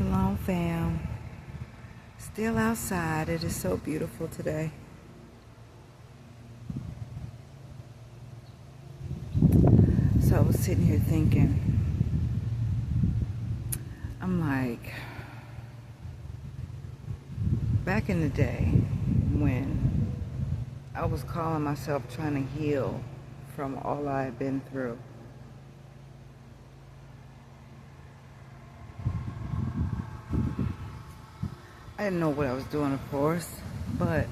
Shalom, fam. Still outside. It is so beautiful today. So I was sitting here thinking, I'm like, back in the day when I was calling myself trying to heal from all I had been through, I didn't know what I was doing, of course, but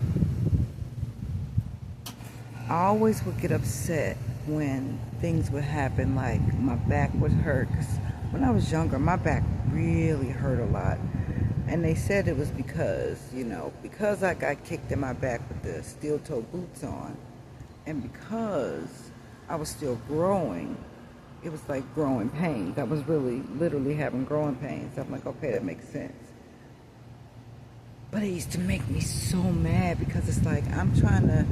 I always would get upset when things would happen, like my back would hurt. 'Cause when I was younger, my back really hurt a lot. And they said it was because I got kicked in my back with the steel toe boots on, and because I was still growing, it was like growing pains. I was really literally having growing pains. I'm like, okay, that makes sense. But it used to make me so mad because it's like I'm trying to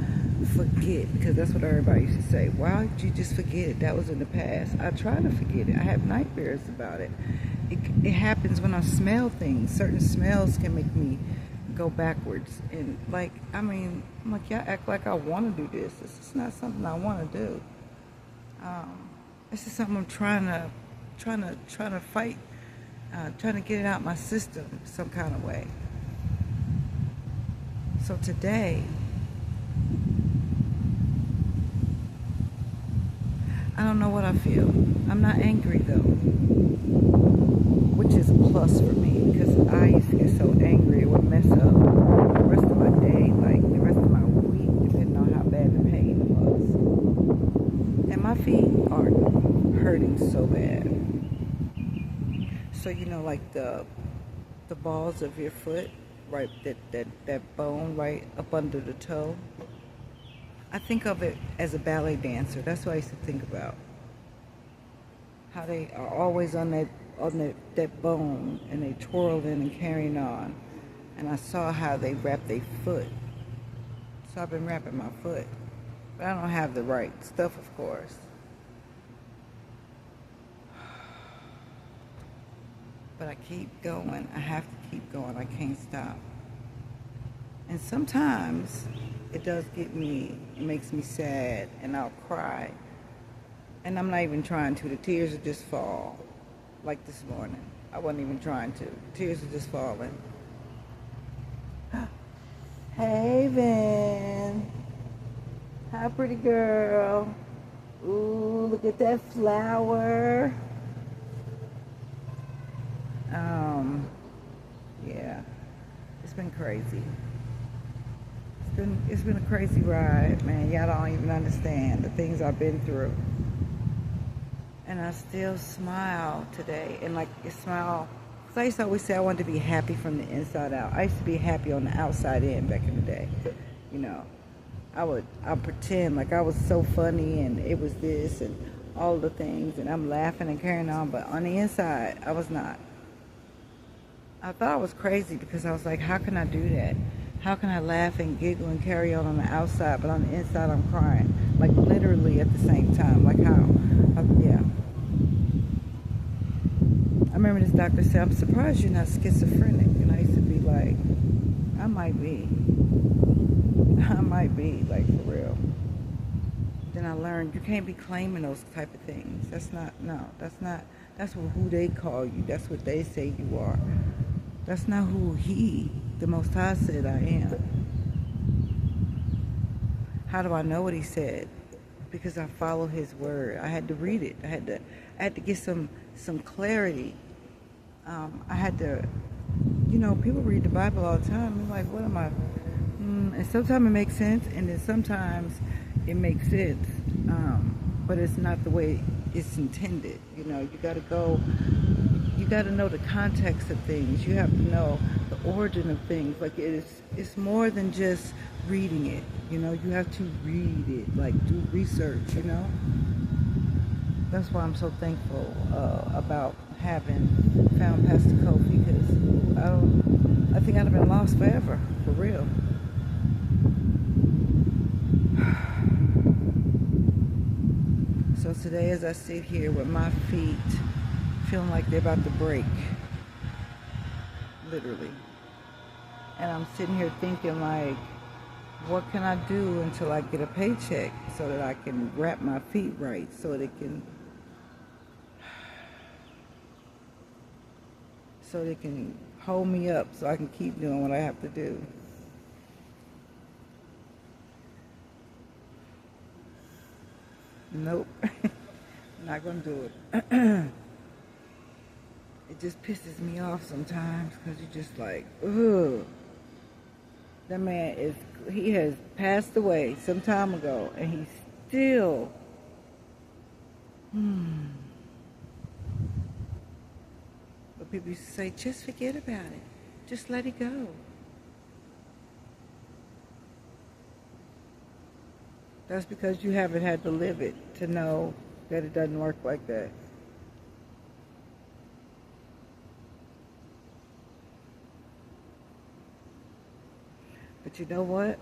forget, because that's what everybody used to say. Why did you just forget it? That was in the past. I try to forget it. I have nightmares about it. It happens when I smell things. Certain smells can make me go backwards. And I'm like, y'all act like I want to do this. This is not something I want to do. This is something I'm trying to fight, trying to get it out my system some kind of way. So today, I don't know what I feel. I'm not angry though, which is a plus for me, because I used to get so angry it would mess up the rest of my day, like the rest of my week, depending on how bad the pain was. And my feet are hurting so bad. So like the balls of your foot, right, that bone right up under the toe. I think of it as a ballet dancer. That's what I used to think about. How they are always on that bone, and they twirling and carrying on. And I saw how they wrap their foot. So I've been wrapping my foot. But I don't have the right stuff, of course. But I keep going. I have to keep going. I can't stop. And sometimes it does it makes me sad, and I'll cry. And I'm not even trying to. The tears will just fall. Like this morning. I wasn't even trying to. The tears are just falling. Hey, Vin. Hi, pretty girl. Ooh, look at that flower. Yeah. It's been crazy. It's been a crazy ride, man. Y'all don't even understand the things I've been through. And I still smile today. And smile, because I used to always say I wanted to be happy from the inside out. I used to be happy on the outside in back in the day. I'd pretend like I was so funny and it was this and all the things, and I'm laughing and carrying on, but on the inside, I was not. I thought I was crazy, because I was like, how can I do that? How can I laugh and giggle and carry on the outside, but on the inside I'm crying? Like literally at the same time. Like how? Yeah. I remember this doctor said, I'm surprised you're not schizophrenic. And I used to be like, I might be. Like, for real. Then I learned you can't be claiming those type of things. That's who they call you. That's what they say you are. That's not who the Most High said I am. How do I know what he said? Because I follow his word. I had to read it. I had to get some clarity. I had to, people read the Bible all the time. I'm like, what am I? And sometimes it makes sense, and then sometimes it makes sense. But it's not the way it's intended. You got to know the context of things. You have to know the origin of things. Like it's more than just reading it. You have to read it, like do research. That's why I'm so thankful about having found Pastor Kofi, because I think I'd have been lost forever, for real. So today, as I sit here with my feet feeling like they're about to break, literally. And I'm sitting here thinking like, what can I do until I get a paycheck so that I can wrap my feet right, so they can hold me up so I can keep doing what I have to do. Nope. Not gonna do it. It just pisses me off sometimes because you're just like, ugh. That man he has passed away some time ago and he's still, But people used to say, just forget about it. Just let it go. That's because you haven't had to live it to know that it doesn't work like that. But you know what?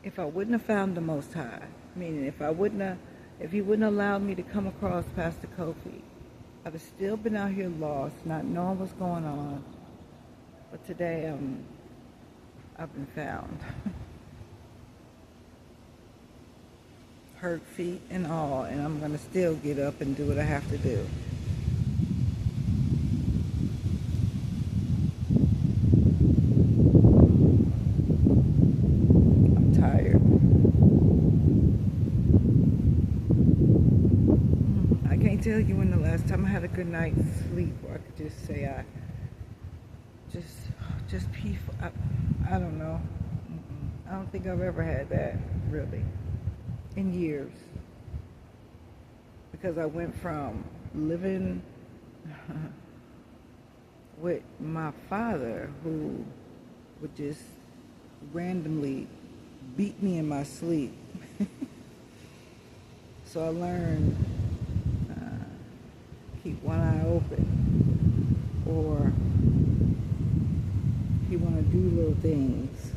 If I wouldn't have found the Most High, meaning if he wouldn't allow me to come across Pastor Kofi, I'd have still been out here lost, not knowing what's going on. But today, I've been found. Hurt feet and all, and I'm going to still get up and do what I have to do. I'm tired. I can't tell you when the last time I had a good night's sleep where I could just say I just peaceful. I don't know. I don't think I've ever had that, really, in years. Because I went from living with my father, who would just randomly beat me in my sleep. So I learned keep one eye open, or he want to do little things.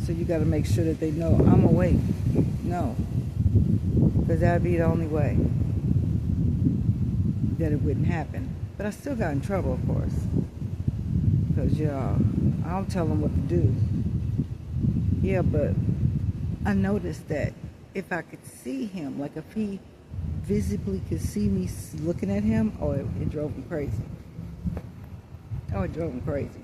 So you got to make sure that they know I'm awake. No, because that'd be the only way that it wouldn't happen. But I still got in trouble, of course, because I don't tell them what to do. Yeah, but I noticed that if I could see him, like if he visibly could see me looking at him, oh, it drove him crazy. Oh, it drove him crazy.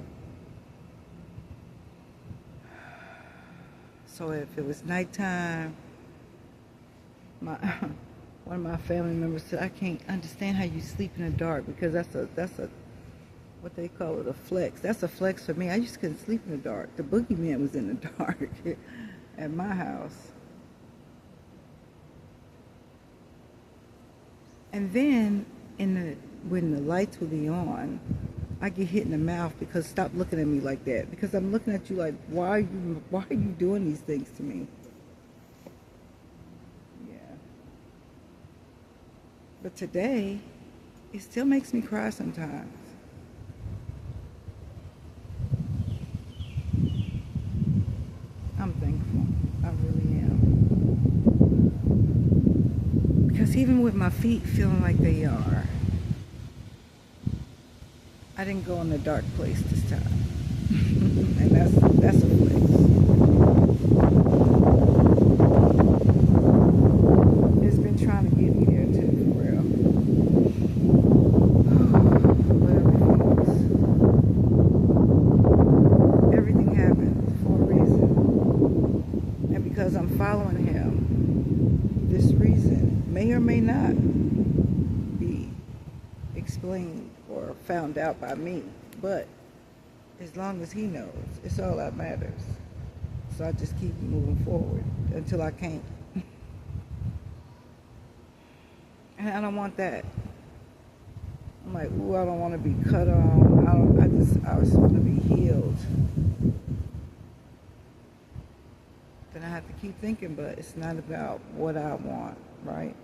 So if it was nighttime, one of my family members said, I can't understand how you sleep in the dark, because that's a what they call it, a flex. That's a flex for me. I just couldn't sleep in the dark. The boogeyman was in the dark at my house. And then when the lights will be on, I get hit in the mouth because stop looking at me like that. Because I'm looking at you like, why are you doing these things to me? Yeah. But today, it still makes me cry sometimes. I'm thankful. I really am. Because even with my feet feeling like they are, I didn't go in a dark place this time. And that's a flex. It's been trying to get me there too, for real. But everything happens for a reason. And because I'm following him, this reason may or may not be explained or found out by me, but as long as he knows, it's all that matters. So I just keep moving forward until I can't. And I don't want that. I'm like, ooh, I don't want to be cut on. I just want to be healed. Then I have to keep thinking, but it's not about what I want, right?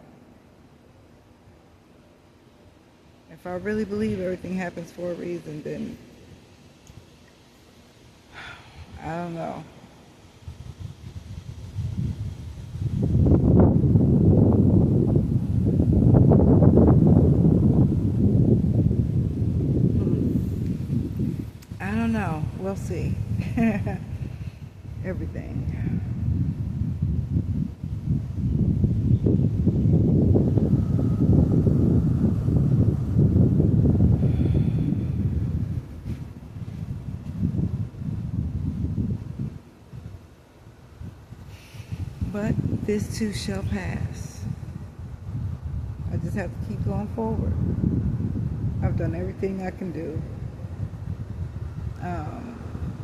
If I really believe everything happens for a reason, then I don't know. this too shall pass. I just have to keep going forward. I've done everything I can do.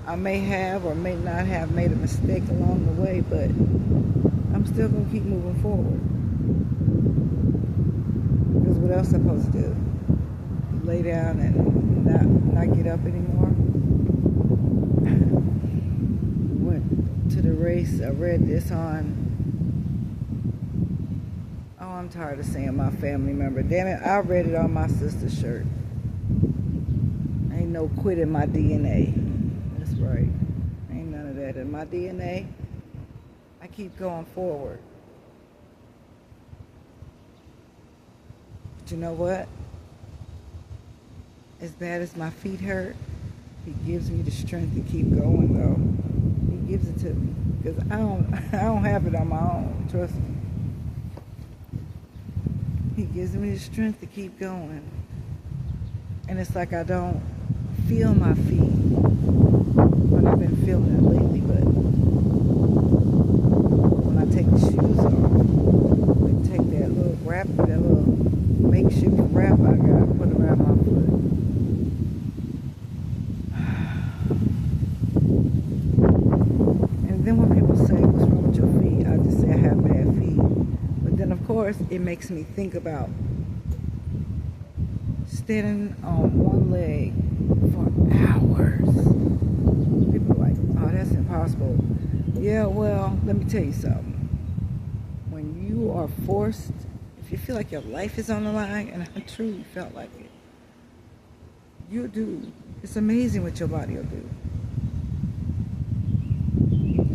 I may have or may not have made a mistake along the way, but I'm still going to keep moving forward. Because what else am I supposed to do? Lay down and not get up anymore? Went to the race. I read this on... Oh, I'm tired of saying my family member. Damn it, I read it on my sister's shirt. Ain't no quit in my DNA. That's right. Ain't none of that in my DNA. I keep going forward. But you know what? As bad as my feet hurt, he gives me the strength to keep going though. He gives it to me. Because I don't have it on my own, trust me. He gives me the strength to keep going. And it's like I don't feel my feet. But I've been feeling it lately, but when I take the shoes off, I take that little wrap, that little makeshift wrap I got, put around my foot. And then when people say, what's wrong with your feet? I just say I have bad feet. But then of course, it makes me think about standing on one leg for hours. People are like, oh, that's impossible. Yeah, well, let me tell you something. When you are forced, if you feel like your life is on the line, and I truly felt like it, you'll do. It's amazing what your body will do.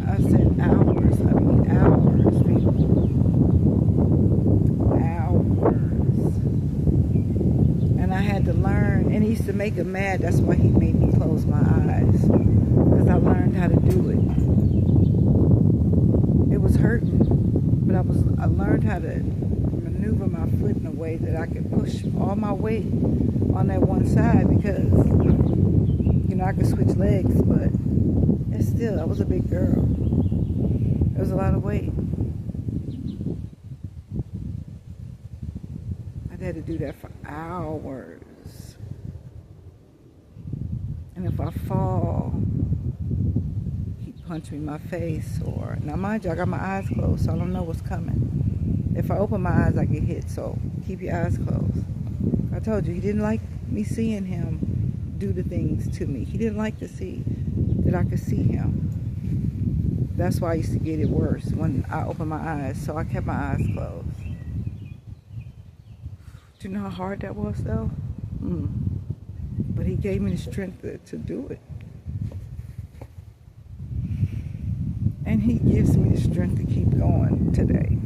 I said hours. I mean hours, people. Hours. And I had to learn, and he used to make him mad. That's why he made me close my eyes. Because I learned how to do it. It was hurting, but I learned how to maneuver my foot in a way that I could push all my weight on that one side, because, you know, I could switch legs, but it's still, I was a big girl. It was a lot of weight. I had to do that for hours. And if I fall, he punched me in my face, or, now mind you, I got my eyes closed, so I don't know what's coming. If I open my eyes, I get hit, so keep your eyes closed. I told you, he didn't like me seeing him do the things to me. He didn't like to see that I could see him. That's why I used to get it worse when I opened my eyes, so I kept my eyes closed. Do you know how hard that was, though? But he gave me the strength to do it. And he gives me the strength to keep going today.